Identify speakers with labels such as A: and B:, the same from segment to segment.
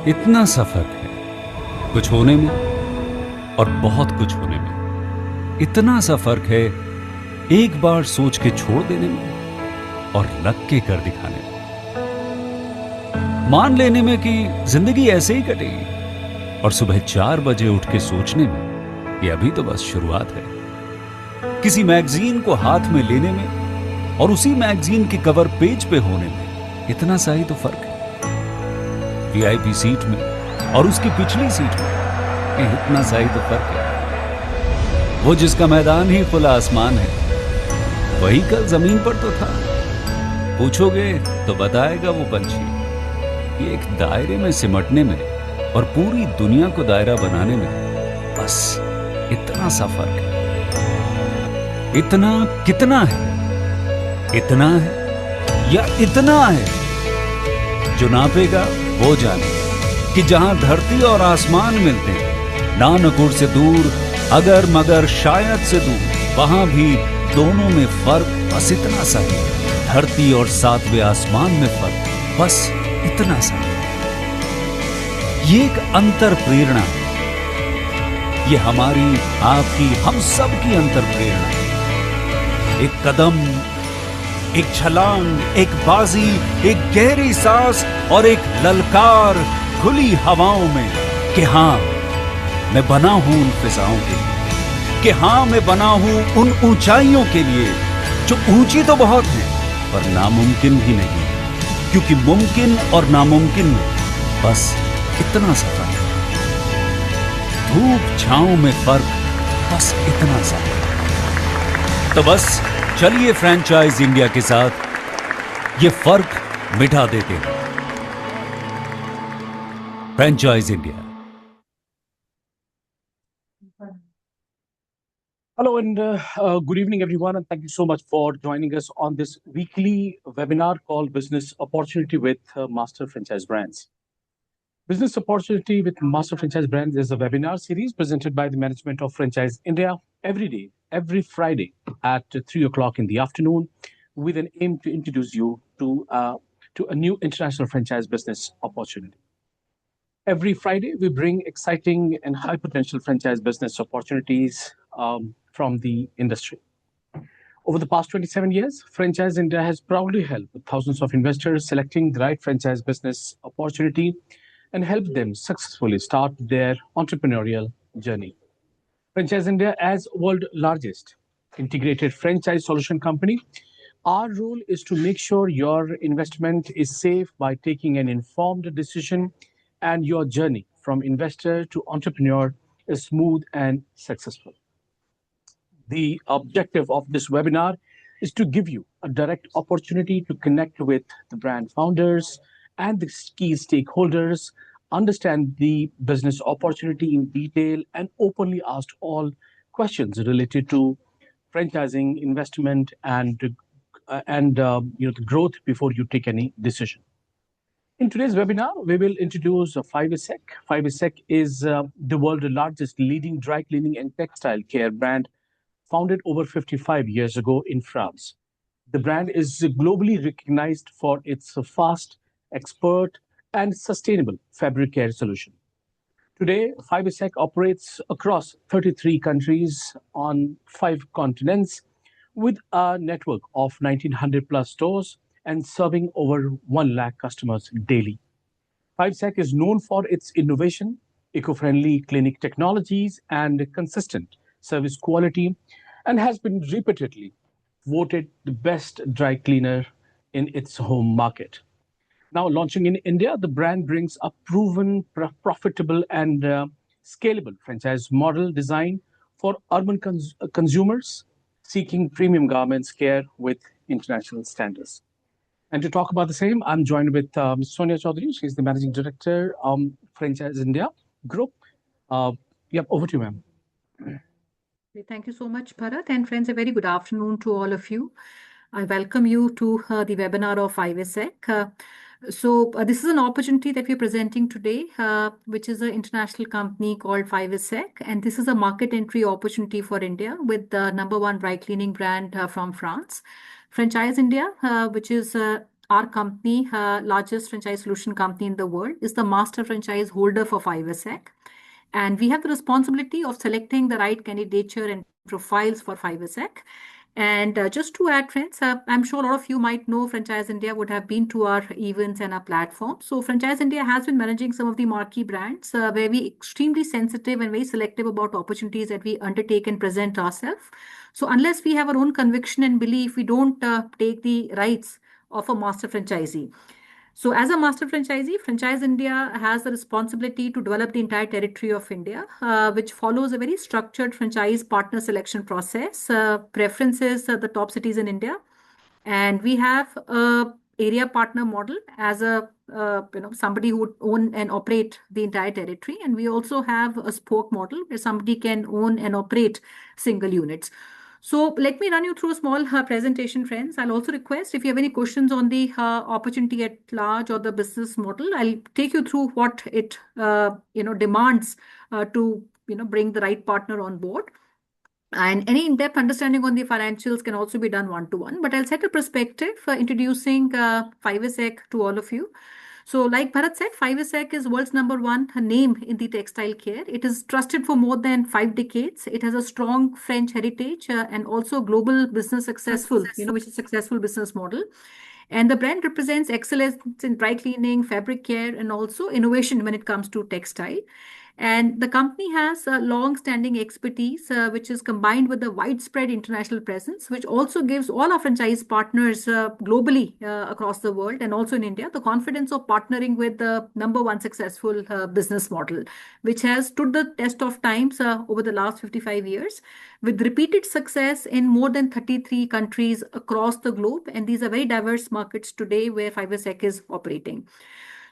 A: इतना सा फर्क है कुछ होने में और बहुत कुछ होने में। इतना सा फर्क है एक बार सोच के छोड़ देने में और लग के कर दिखाने में। मान लेने में कि जिंदगी ऐसे ही कटेगी और सुबह 4 बजे उठ के सोचने में कि अभी तो बस शुरुआत है। किसी मैगजीन को हाथ में लेने में और उसी मैगजीन के कवर पेज पे होने में इतना सा ही तो फर्क है। वीआईपी सीट में और उसकी पिछली सीट में इतना सा ही तो फर्क है। वो जिसका मैदान ही खुला आसमान है वही कल जमीन पर तो था। पूछोगे तो बताएगा वो पंछी कि एक दायरे में सिमटने में और पूरी दुनिया को दायरा बनाने में बस इतना सा फर्क है। इतना कितना है? इतना है या इतना है? जो नापेगा वो जाने कि जहां धरती और आसमान मिलते हैं, नानकुर से दूर, अगर मगर शायद से दूर, वहां भी दोनों में फर्क बस इतना सा है। धरती और 7वें आसमान में फर्क बस इतना सा है। ये एक अंतर प्रेरणा है। ये हमारी, आपकी, हम सब की अंतर प्रेरणा है। एक कदम, एक छलांग, एक बाजी, एक गहरी सांस और एक ललकार खुली हवाओं में कि हाँ मैं बना हूं उन फिजाओं के लिए, कि हाँ मैं बना हूं उन ऊंचाइयों के लिए जो ऊंची तो बहुत है पर नामुमकिन भी नहीं, क्योंकि मुमकिन और नामुमकिन में बस इतना सा फर्क है। धूप छांव में फर्क बस इतना सा है। तो बस चलिए फ्रेंचाइज इंडिया के साथ ये फर्क मिटा देते हैं। Franchise India.
B: Hello and good evening, everyone, and thank you so much for joining us on this weekly webinar called Business Opportunity with Master Franchise Brands. Business Opportunity with Master Franchise Brands is a webinar series presented by the management of Franchise India every day, every Friday at 3 o'clock in the afternoon, with an aim to introduce you to a new international franchise business opportunity. Every Friday, we bring exciting and high potential franchise business opportunities from the industry. Over the past 27 years, Franchise India has proudly helped thousands of investors selecting the right franchise business opportunity and helped them successfully start their entrepreneurial journey. Franchise India, as world's largest integrated franchise solution company, our role is to make sure your investment is safe by taking an informed decision and your journey from investor to entrepreneur is smooth and successful. The objective of this webinar is to give you a direct opportunity to connect with the brand founders and the key stakeholders, understand the business opportunity in detail, and openly ask all questions related to franchising, investment, and the growth before you take any decision. In today's webinar, we will introduce 5'a. 5'a is the world's largest leading dry cleaning and textile care brand, founded over 55 years ago in France. The brand is globally recognized for its fast, expert, and sustainable fabric care solution. Today, 5'a operates across 33 countries on 5 continents with a network of 1,900 plus stores and serving over 1 lakh customers daily. 5'a is known for its innovation, eco-friendly clinic technologies, and consistent service quality, and has been repeatedly voted the best dry cleaner in its home market. Now launching in India, the brand brings a proven, profitable, and scalable franchise model designed for urban consumers seeking premium garments care with international standards. And to talk about the same, I'm joined with Ms. Sonia Chaudhary. She's the Managing Director, Franchise India Group. Over to you, ma'am.
C: Thank you so much, Bharat. And friends, a very good afternoon to all of you. I welcome you to the webinar of 5'a. This is an opportunity that we're presenting today, which is an international company called 5'a. And this is a market entry opportunity for India with the #1 dry cleaning brand from France. Franchise India, which is our company, largest franchise solution company in the world, is the master franchise holder for 5SEC. And we have the responsibility of selecting the right candidature and profiles for 5SEC. And just to add, friends, I'm sure a lot of you might know Franchise India would have been to our events and our platform. So Franchise India has been managing some of the marquee brands where we extremely sensitive and very selective about opportunities that we undertake and present ourselves. So unless we have our own conviction and belief, we don't take the rights of a master franchisee. So as a master franchisee, Franchise India has the responsibility to develop the entire territory of India, which follows a very structured franchise partner selection process, preferences the top cities in India. And we have a area partner model as a somebody who would own and operate the entire territory. And we also have a spoke model where somebody can own and operate single units. So let me run you through a small presentation, friends. I'll also request if you have any questions on the opportunity at large or the business model, I'll take you through what it demands to bring the right partner on board. And any in-depth understanding on the financials can also be done one-to-one. But I'll set a perspective for introducing 5SEC to all of you. So like Bharat said, 5SEC is world's #1 name in the textile care. It is trusted for more than 5 decades. It has a strong French heritage and also global business successful, which is successful business model. And the brand represents excellence in dry cleaning, fabric care, and also innovation when it comes to textile. And the company has a long-standing expertise, which is combined with a widespread international presence, which also gives all our franchise partners globally across the world and also in India the confidence of partnering with the #1 successful business model, which has stood the test of times over the last 55 years with repeated success in more than 33 countries across the globe. And these are very diverse markets today where 5SEC is operating.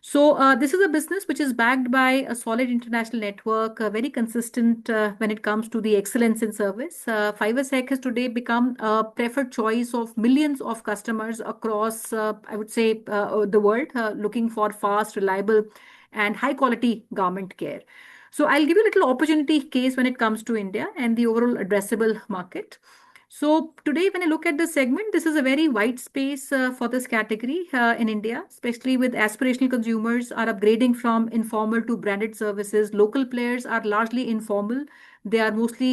C: So this is a business which is backed by a solid international network, very consistent when it comes to the excellence in service. 5SEC has today become a preferred choice of millions of customers across, I would say, the world, looking for fast, reliable, and high quality garment care. So I'll give you a little opportunity case when it comes to India and the overall addressable market. So today, when I look at the segment, this is a very wide space for this category in India, especially with aspirational consumers are upgrading from informal to branded services. Local players are largely informal. They are mostly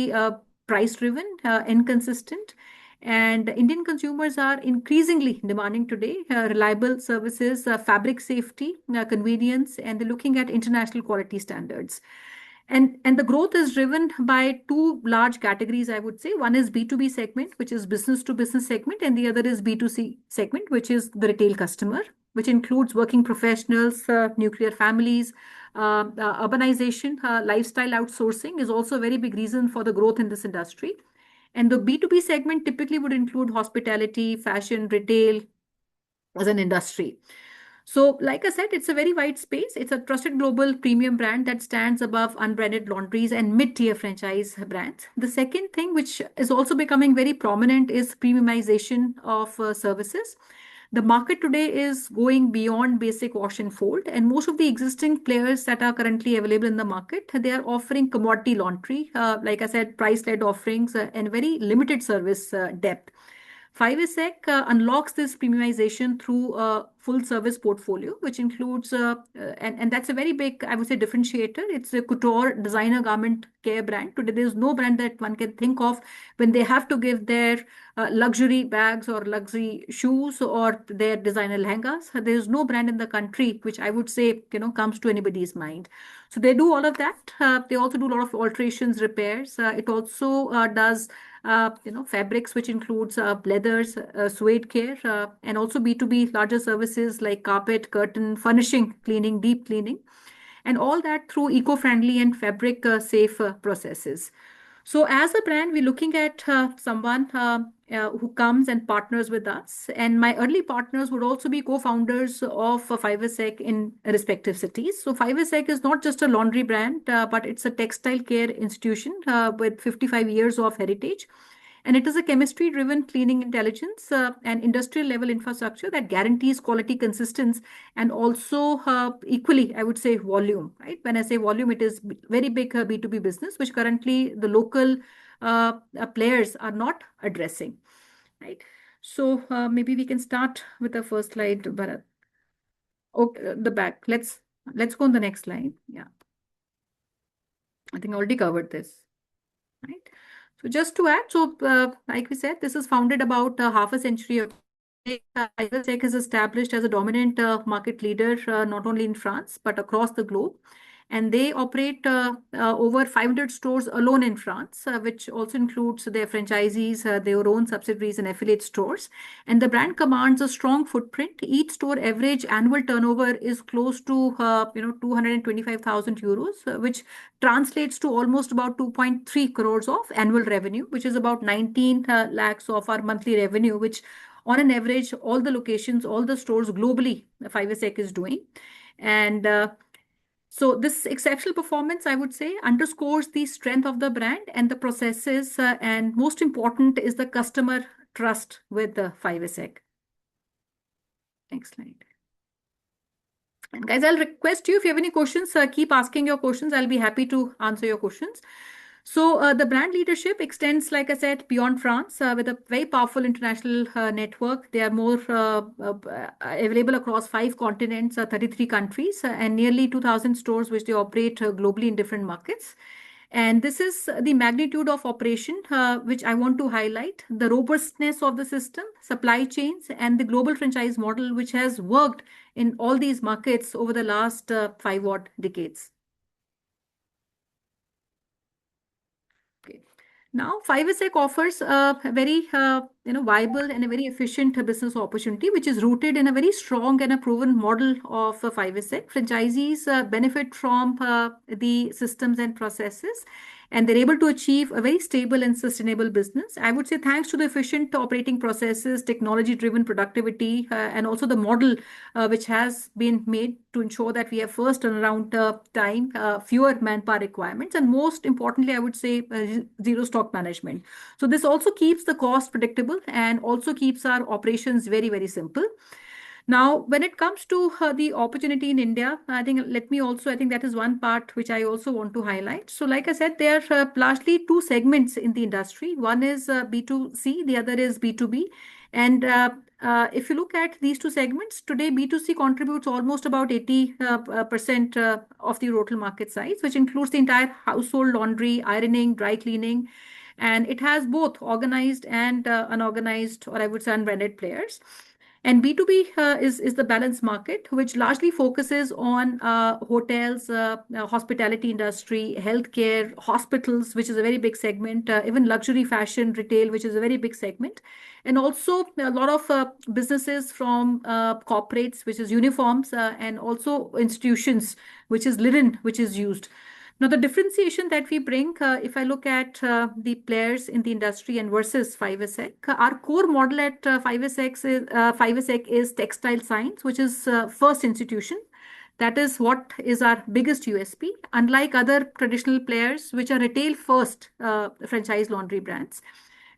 C: price driven, inconsistent. And Indian consumers are increasingly demanding today reliable services, fabric safety, convenience, and they're looking at international quality standards. And the growth is driven by two large categories, I would say. One is B2B segment, which is business to business segment, and the other is B2C segment, which is the retail customer, which includes working professionals, nuclear families, urbanization, lifestyle outsourcing is also a very big reason for the growth in this industry. And the B2B segment typically would include hospitality, fashion, retail as an industry. So, like I said, it's a very wide space. It's a trusted global premium brand that stands above unbranded laundries and mid-tier franchise brands. The second thing, which is also becoming very prominent, is premiumization of services. The market today is going beyond basic wash and fold, and most of the existing players that are currently available in the market, they are offering commodity laundry, like I said, price-led offerings and very limited service depth. 5SEC unlocks this premiumization through a full service portfolio, which includes, and that's a very big, I would say, differentiator. It's a couture designer garment care brand. Today, there's no brand that one can think of when they have to give their luxury bags or luxury shoes or their designer lehengas. There's no brand in the country which I would say, comes to anybody's mind. So they do all of that. They also do a lot of alterations, repairs. It also does fabrics, which includes leathers, suede care, and also B2B larger services like carpet, curtain, furnishing, cleaning, deep cleaning, and all that through eco-friendly and fabric safe processes. So as a brand, we're looking at someone who comes and partners with us. And my early partners would also be co-founders of 5SEC in respective cities. So 5SEC is not just a laundry brand, but it's a textile care institution with 55 years of heritage. And it is a chemistry-driven cleaning intelligence and industrial-level infrastructure that guarantees quality, consistency, and also equally, I would say, volume. Right? When I say volume, it is very big B2B business, which currently the local players are not addressing. Right? So maybe we can start with the first slide, Bharat. Okay, the back. Let's go on the next slide. Yeah, I think I already covered this, right? So just to add, like we said, this is founded about half a century ago. FIHL is established as a dominant market leader, not only in France, but across the globe. And they operate over 500 stores alone in France, which also includes their franchisees, their own subsidiaries and affiliate stores. And the brand commands a strong footprint. Each store average annual turnover is close to 225,000 euros, which translates to almost about 2.3 crores of annual revenue, which is about 19 lakhs of our monthly revenue, which on an average, all the locations, all the stores globally, 5SEC is doing. And so this exceptional performance, I would say, underscores the strength of the brand and the processes. And most important is the customer trust with the 5SEC. Next slide. And guys, I'll request you, if you have any questions, keep asking your questions. I'll be happy to answer your questions. So the brand leadership extends, like I said, beyond France with a very powerful international network. They are more available across 5 continents, 33 countries, and nearly 2,000 stores, which they operate globally in different markets. And this is the magnitude of operation, which I want to highlight, the robustness of the system, supply chains, and the global franchise model, which has worked in all these markets over the last 5 odd decades. Okay. Now, 5SEC offers a very viable and a very efficient business opportunity, which is rooted in a very strong and a proven model of 5SEC. Franchisees benefit from the systems and processes, and they're able to achieve a very stable and sustainable business. I would say thanks to the efficient operating processes, technology-driven productivity, and also the model which has been made to ensure that we have first turnaround time, fewer manpower requirements, and most importantly, I would say zero stock management. So this also keeps the cost predictable and also keeps our operations very, very simple. Now, when it comes to the opportunity in India, I think that is one part which I also want to highlight. So like I said, there are largely 2 segments in the industry. One is B2C, the other is B2B. And if you look at these 2 segments, today B2C contributes almost about 80% of the total market size, which includes the entire household laundry, ironing, dry cleaning. And it has both organized and unorganized, or I would say unbranded players. And B2B is the balance market, which largely focuses on hotels, hospitality industry, healthcare, hospitals, which is a very big segment, even luxury fashion, retail, which is a very big segment. And also a lot of businesses from corporates, which is uniforms, and also institutions, which is linen, which is used. Now, the differentiation that we bring, if I look at the players in the industry and versus 5SEC, our core model at 5SEC is textile science, which is first institution. That is what is our biggest USP, unlike other traditional players, which are retail first franchise laundry brands.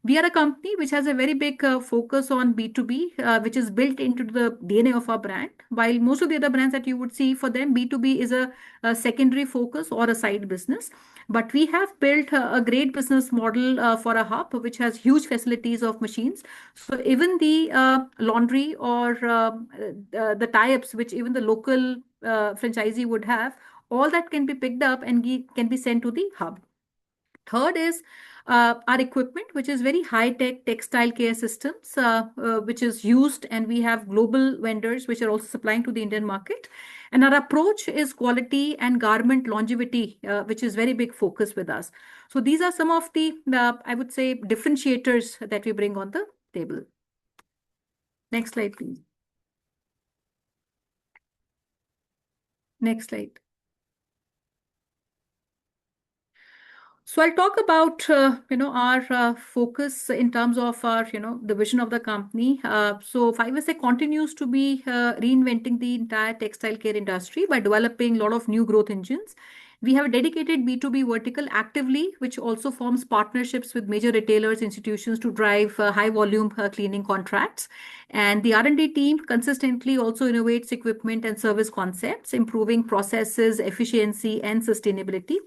C: We are a company which has a very big focus on B2B, which is built into the DNA of our brand. While most of the other brands that you would see for them, B2B is a secondary focus or a side business. But we have built a great business model for a hub, which has huge facilities of machines. So even the laundry or the tie-ups, which even the local franchisee would have, all that can be picked up and can be sent to the hub. Third is our equipment, which is very high-tech textile care systems, which is used, and we have global vendors which are also supplying to the Indian market. And our approach is quality and garment longevity, which is very big focus with us. So these are some of the, I would say, differentiators that we bring on the table. Next slide, please. Next slide. So I'll talk about, our focus in terms of our, the vision of the company. So 5SEC continues to be reinventing the entire textile care industry by developing a lot of new growth engines. We have a dedicated B2B vertical actively, which also forms partnerships with major retailers, institutions to drive high volume cleaning contracts. And the R&D team consistently also innovates equipment and service concepts, improving processes, efficiency, and sustainability.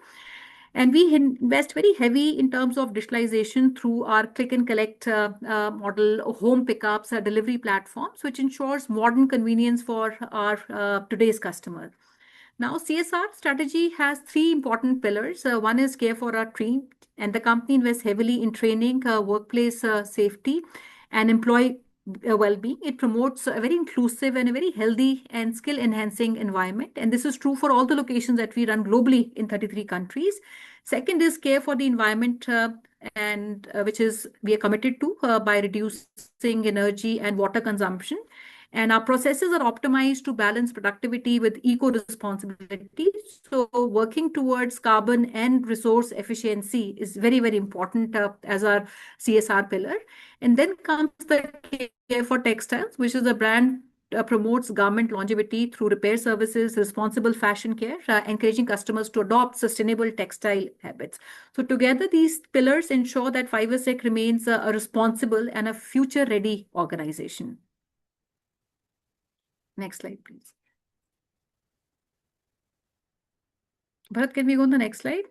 C: And we invest very heavy in terms of digitalization through our click and collect model, home pickups, delivery platforms, which ensures modern convenience for our today's customer. Now, CSR strategy has three important pillars. One is care for our team, and the company invests heavily in training, workplace safety, and employee well-being. It promotes a very inclusive and a very healthy and skill-enhancing environment, and this is true for all the locations that we run globally in 33 countries. Second is care for the environment, and which is we are committed to by reducing energy and water consumption. And our processes are optimized to balance productivity with eco-responsibility. So working towards carbon and resource efficiency is very, very important as our CSR pillar. And then comes the care for textiles, which is a brand promotes garment longevity through repair services, responsible fashion care, encouraging customers to adopt sustainable textile habits. So together, these pillars ensure that 5 remains a responsible and a future-ready organization. Next slide, please. Bharat, can we go on the next slide?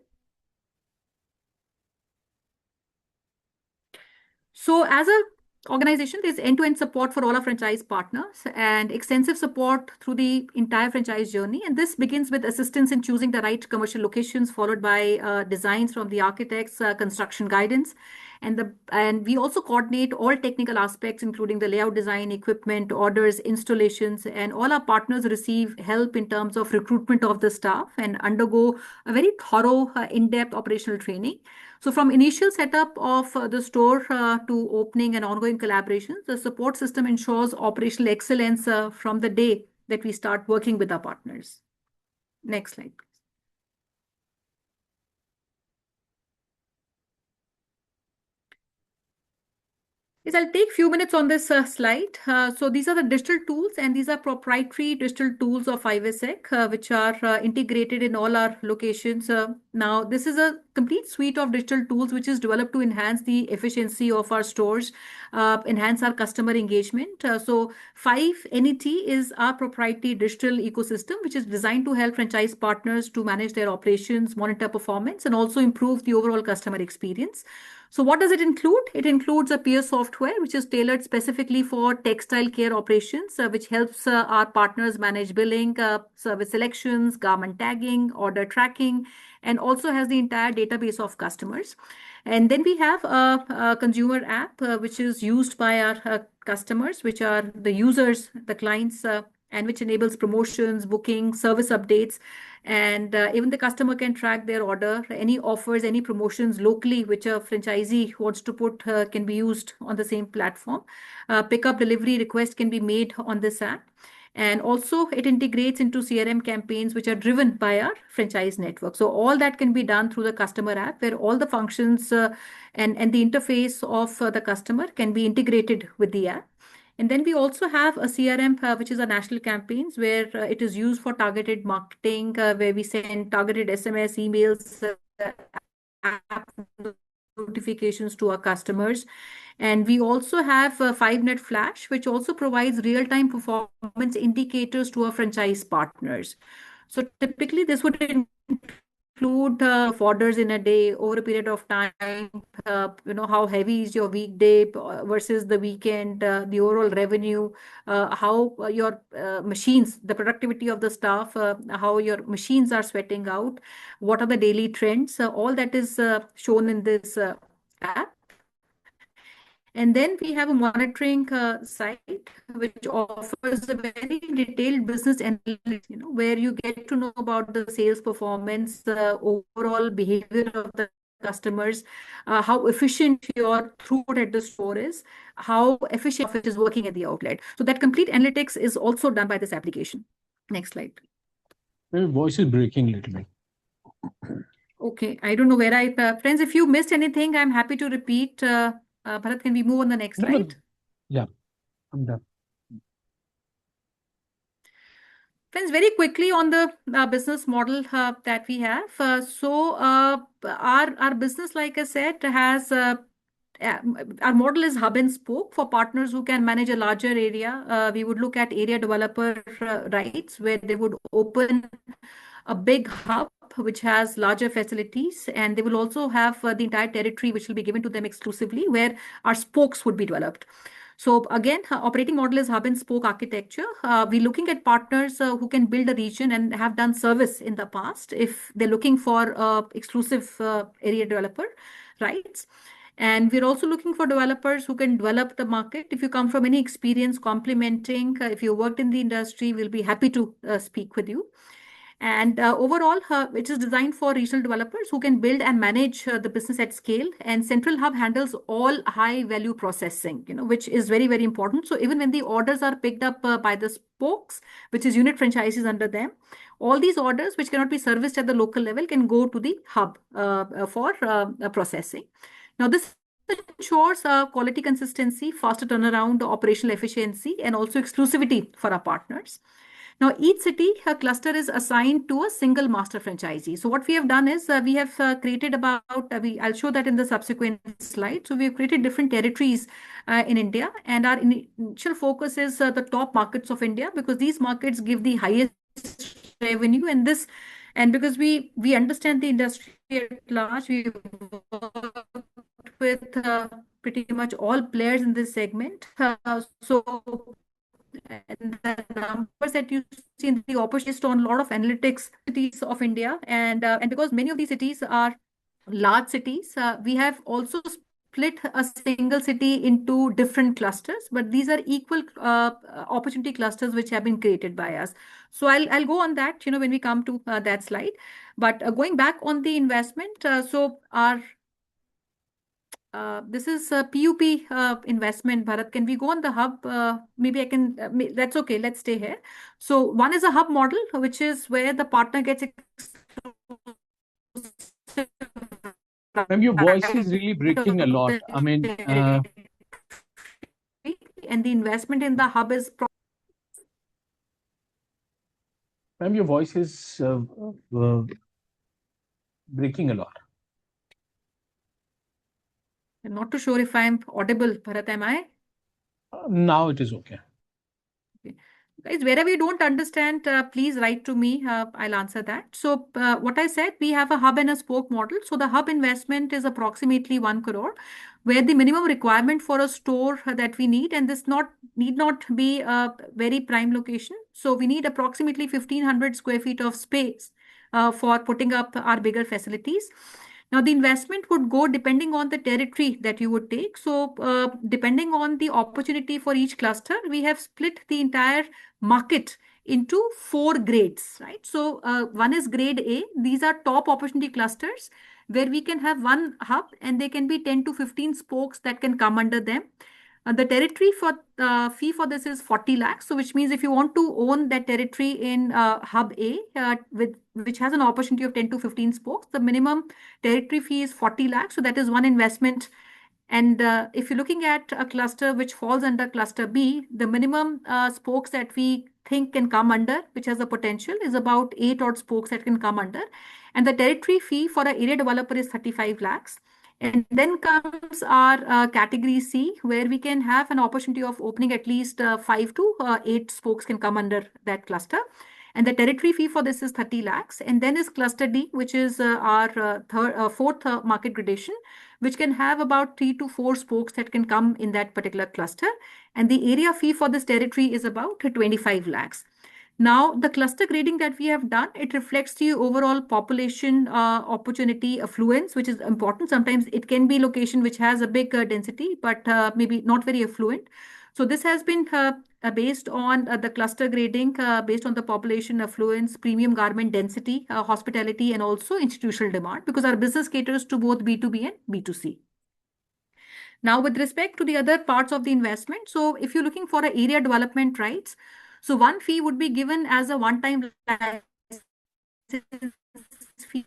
C: So as a organization, there's end-to-end support for all our franchise partners and extensive support through the entire franchise journey. And this begins with assistance in choosing the right commercial locations, followed by designs from the architects, construction guidance. And we also coordinate all technical aspects, including the layout design, equipment, orders, installations, and all our partners receive help in terms of recruitment of the staff and undergo a very thorough, in-depth operational training. So from initial setup of the store to opening and ongoing collaborations, the support system ensures operational excellence from the day that we start working with our partners. Next slide, please. Yes, I'll take a few minutes on this slide. So these are the digital tools, and these are proprietary digital tools of 5 which are integrated in all our locations. Now, this is a complete suite of digital tools which is developed to enhance the efficiency of our stores, enhance our customer engagement. So 5NET is our proprietary digital ecosystem, which is designed to help franchise partners to manage their operations, monitor performance, and also improve the overall customer experience. So what does it include? It includes a peer software, which is tailored specifically for textile care operations, which helps our partners manage billing, service selections, garment tagging, order tracking, and also has the entire database of customers. And then we have a consumer app, which is used by our customers, which are the users, the clients, and which enables promotions, booking, service updates. And even the customer can track their order, any offers, any promotions locally, which a franchisee wants to put can be used on the same platform. Pickup delivery request can be made on this app. And also it integrates into CRM campaigns, which are driven by our franchise network. So all that can be done through the customer app, where all the functions and the interface of the customer can be integrated with the app. And then we also have a CRM, which is a national campaigns, where it is used for targeted marketing, where we send targeted SMS, emails, app notifications to our customers. And we also have 5net Flash, which also provides real-time performance indicators to our franchise partners. So typically this would include orders in a day over a period of time, how heavy is your weekday versus the weekend, the overall revenue, how your machines, the productivity of the staff, how your machines are sweating out, what are the daily trends, all that is shown in this app. And then we have a monitoring site which offers a very detailed business analytics, where you get to know about the sales performance, overall behavior of the customers, how efficient your throughput at the store is, how efficient it is working at the outlet. So that complete analytics is also done by this application. Next slide.
B: Your voice is breaking a little bit.
C: Okay, I don't know where friends, if you missed anything, I'm happy to repeat. Bharat, can we move on the next slide?
B: Yeah, I'm done.
C: Friends, very quickly on the business model that we have. Our business, like I said, has our model is hub and spoke for partners who can manage a larger area. We would look at area developer rights, where they would open a big hub which has larger facilities, and they will also have the entire territory which will be given to them exclusively, where our spokes would be developed. So again, operating model is hub and spoke architecture. We're looking at partners who can build a region and have done service in the past if they're looking for exclusive area developer rights. And we're also looking for developers who can develop the market. If you come from any experience complementing, if you worked in the industry, we'll be happy to speak with you. And overall, it is designed for regional developers who can build and manage the business at scale. And Central Hub handles all high value processing, which is very, very important. So even when the orders are picked up by the spokes, which is unit franchises under them, all these orders which cannot be serviced at the local level can go to the hub for processing. Now, this ensures quality consistency, faster turnaround, operational efficiency, and also exclusivity for our partners. Now, each city cluster is assigned to a single master franchisee. So what we have done is we have created about, I'll show that in the subsequent slide. So we have created different territories in India, and our initial focus is the top markets of India, because these markets give the highest revenue. And because we understand the industry at large, we worked with pretty much all players in this segment. And the numbers that you see in the opportunity based on a lot of analytics cities of India, and because many of these cities are large cities, we have also split a single city into different clusters, but these are equal opportunity clusters which have been created by us. So I'll go on that, when we come to that slide. But going back on the investment, so our this is a PUP investment, Bharat. Can we go on the hub? Maybe I can, that's okay. Let's stay here. So one is a hub model, which is where the partner gets
B: Ma'am, your voice is really breaking a lot. I mean,
C: and the investment in the hub is
B: ma'am, your voice is breaking a lot.
C: I'm not too sure if I'm audible, Bharat, am I?
B: Now it is okay.
C: Guys, wherever you don't understand, please write to me. I'll answer that. So what I said, we have a hub and a spoke model. So the hub investment is approximately 1 crore, where the minimum requirement for a store that we need, and this need not be a very prime location. So we need approximately 1,500 square feet of space for putting up our bigger facilities. Now, the investment would go depending on the territory that you would take. So, depending on the opportunity for each cluster, we have split the entire market into 4 grades, right? So, one is grade A. These are top opportunity clusters where we can have one hub and there can be 10 to 15 spokes that can come under them. The territory for fee for this is 40 lakhs. So which means if you want to own that territory in hub A, which has an opportunity of 10 to 15 spokes, the minimum territory fee is 40 lakhs. So that is one investment. And if you're looking at a cluster which falls under cluster B, the minimum spokes that we think can come under, which has a potential, is about 8 odd spokes that can come under. And the territory fee for an area developer is 35 lakhs. And then comes our category C, where we can have an opportunity of opening at least 5 to 8 spokes can come under that cluster. And the territory fee for this is 30 lakhs. And then is cluster D, which is our fourth market gradation, which can have about 3 to 4 spokes that can come in that particular cluster. And the area fee for this territory is about 25 lakhs. Now, the cluster grading that we have done, it reflects the overall population opportunity affluence, which is important. Sometimes it can be location which has a big density, but maybe not very affluent. So this has been based on the cluster grading, based on the population affluence, premium garment density, hospitality, and also institutional demand, because our business caters to both B2B and B2C. Now, with respect to the other parts of the investment, so if you're looking for an area development rights, so one fee would be given as a one-time license fee,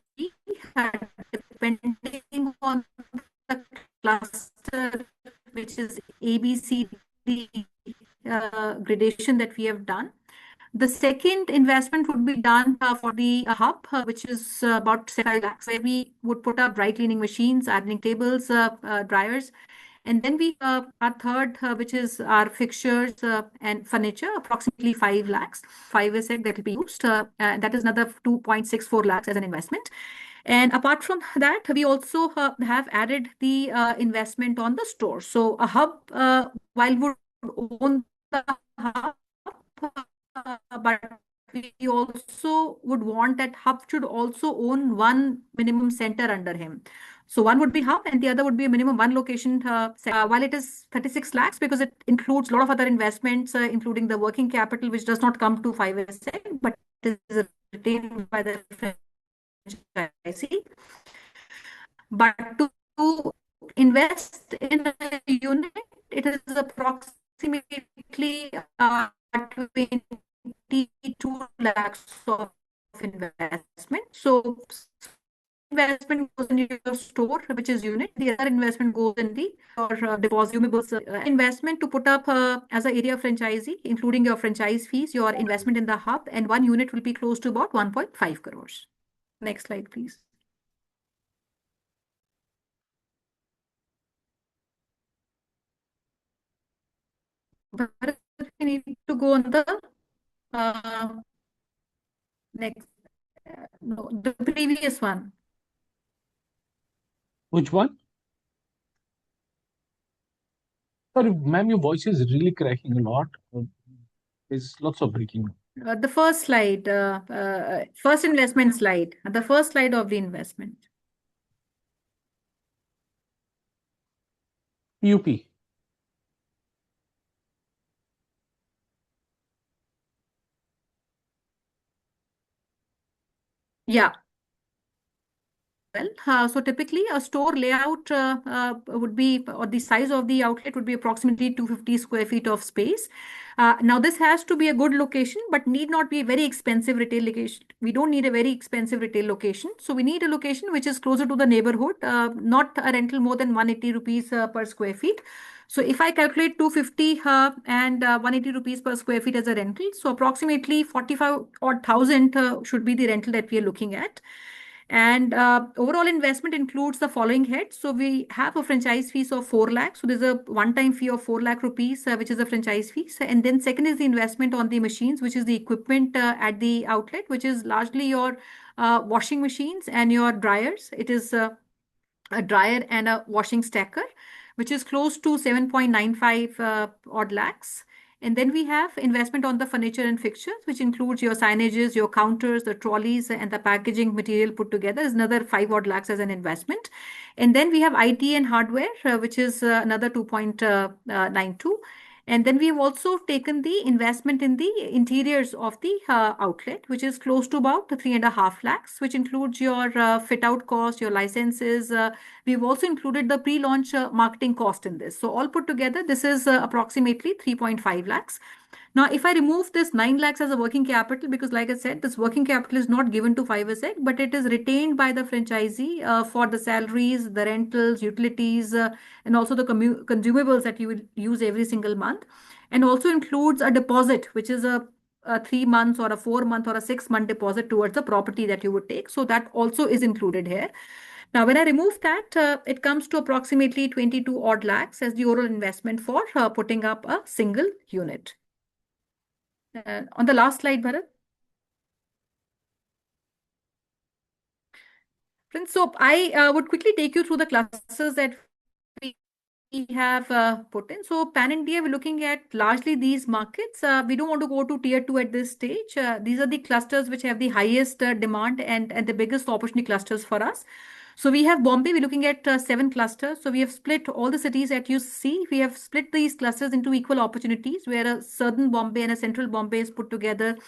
C: depending on the cluster, which is ABCD gradation that we have done. The second investment would be done for the hub, which is about 7 lakhs, where we would put up dry cleaning machines, ironing tables, dryers. And then we our third, which is our fixtures and furniture, approximately 5 lakhs, 5 is that will be used. And that is another 2.64 lakhs as an investment. And apart from that, we also have added the investment on the store. So a hub, while would own the hub, but we also would want that hub should also own one minimum center under him. So one would be hub and the other would be a minimum one location. While it is 36 lakhs because it includes a lot of other investments, including the working capital, which does not come to 5SA, but is retained by the franchisee. But to invest in a unit, it is approximately 22 lakhs of investment. So investment goes in your store, which is unit. The other investment goes in the your depositables. Investment to put up as an area franchisee, including your franchise fees, your investment in the hub, and one unit will be close to about 1.5 crores. Next slide, please. But we need to go on the next, no, the previous one.
B: Which one? Sorry, ma'am, your voice is really cracking a lot. There's lots of breaking.
C: The first slide, first investment slide, the first slide of the investment.
B: UP.
C: Yeah. Well, so typically a store layout would be, or the size of the outlet would be approximately 250 square feet of space. Now this has to be a good location, but need not be a very expensive retail location. We don't need a very expensive retail location. So we need a location which is closer to the neighborhood, not a rental more than 180 rupees per square feet. So if I calculate 250 and 180 rupees per square feet as a rental, so approximately 45 odd thousand should be the rental that we are looking at. And overall investment includes the following heads. So we have a franchise fees of 4 lakhs. So there's a one-time fee of 4 lakh rupees, which is a franchise fee. And then second is the investment on the machines, which is the equipment at the outlet, which is largely your washing machines and your dryers. It is a dryer and a washing stacker, which is close to 7.95 odd lakhs. And then we have investment on the furniture and fixtures, which includes your signages, your counters, the trolleys, and the packaging material put together is another 5 odd lakhs as an investment. And then we have IT and hardware, which is another 2.92. And then we have also taken the investment in the interiors of the outlet, which is close to about 3.5 lakhs, which includes your fit out cost, your licenses. We've also included the pre-launch marketing cost in this. So all put together, this is approximately 3.5 lakhs. Now, if I remove this 9 lakhs as a working capital, because like I said, this working capital is not given to 5SEC, but it is retained by the franchisee for the salaries, the rentals, utilities, and also the consumables that you will use every single month. And also includes a deposit, which is a 3 months or a 4 month or a 6 month deposit towards the property that you would take. So that also is included here. Now, when I remove that, it comes to approximately 22 odd lakhs as the overall investment for putting up a single unit. On the last slide, Bharat. Friends, so I would quickly take you through the clusters that we have put in. So pan India, we're looking at largely these markets. We don't want to go to tier 2 at this stage. These are the clusters which have the highest demand and the biggest opportunity clusters for us. So we have Bombay, we're looking at 7 clusters. So we have split all the cities that you see. We have split these clusters into equal opportunities where a southern Bombay and a central Bombay is put together.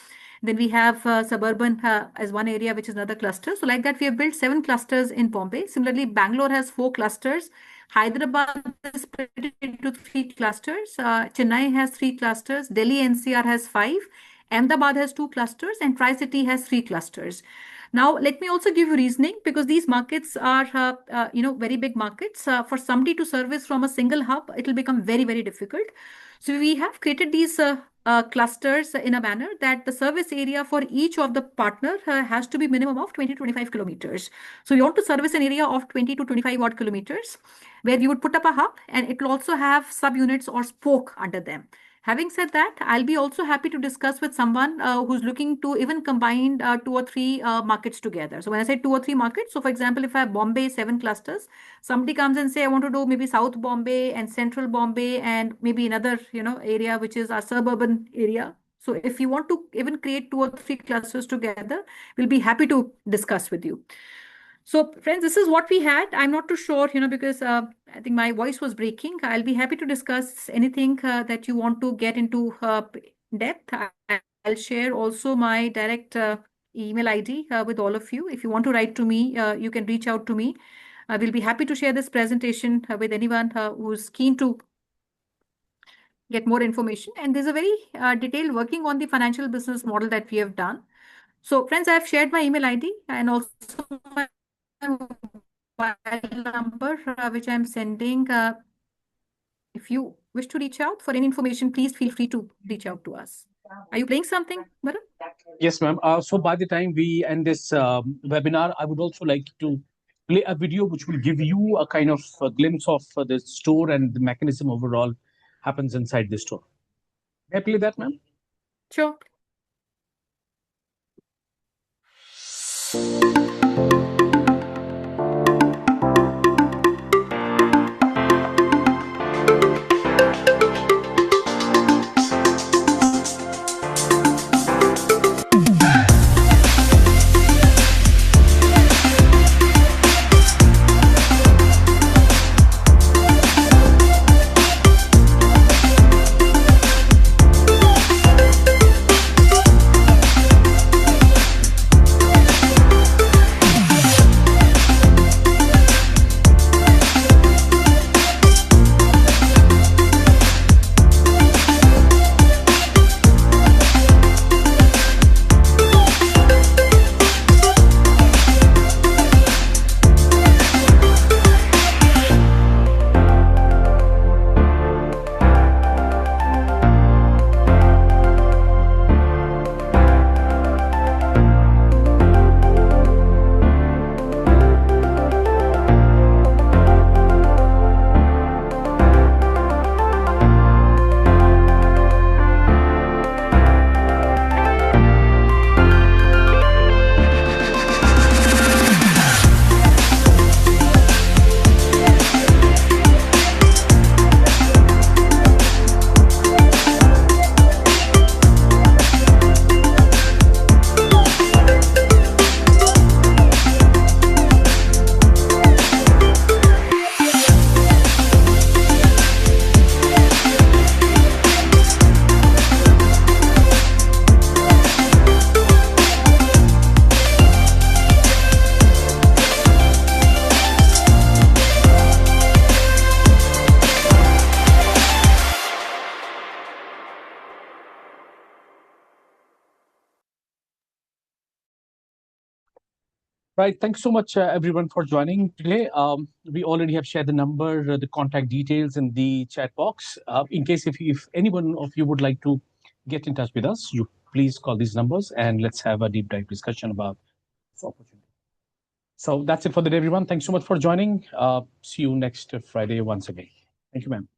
C: Then we have suburban as one area, which is another cluster. So like that, we have built 7 clusters in Bombay. Similarly, Bangalore has 4 clusters. Hyderabad is split into 3 clusters. Chennai has 3 clusters. Delhi NCR has 5. Ahmedabad has 2 clusters and Tri-City has 3 clusters. Now, let me also give you reasoning, because these markets are, very big markets. For somebody to service from a single hub, it will become very, very difficult. So we have created these clusters in a manner that the service area for each of the partner has to be minimum of 20 to 25 kilometers. So you want to service an area of 20 to 25 odd kilometers, where you would put up a hub, and it will also have subunits or spoke under them. Having said that, I'll be also happy to discuss with someone who's looking to even combine 2 or 3 markets together. So when I say 2 or 3 markets, so for example, if I have Bombay 7 clusters, somebody comes and say, I want to do maybe South Bombay and Central Bombay and maybe another, area which is a suburban area. So if you want to even create 2 or 3 clusters together, we'll be happy to discuss with you. So, friends, this is what we had. I'm not too sure, because I think my voice was breaking. I'll be happy to discuss anything that you want to get into depth. I'll share also my direct email ID with all of you. If you want to write to me, you can reach out to me. I will be happy to share this presentation with anyone who's keen to get more information. And there's a very detailed working on the financial business model that we have done. So, friends, I've shared my email ID and also my mobile number, which I'm sending. If you wish to reach out for any information, please feel free to reach out to us. Are you playing something, Bharat?
B: Yes, ma'am. So by the time we end this webinar, I would also like to play a video which will give you a kind of a glimpse of the store and the mechanism overall happens inside the store. Can I play that, ma'am?
C: Sure.
B: Right. Thanks so much, everyone, for joining today. We already have shared the number, the contact details in the chat box. In case if anyone of you would like to get in touch with us, you please call these numbers and let's have a deep dive discussion about this opportunity. So that's it for the day, everyone. Thanks so much for joining. See you next Friday once again. Thank you, ma'am.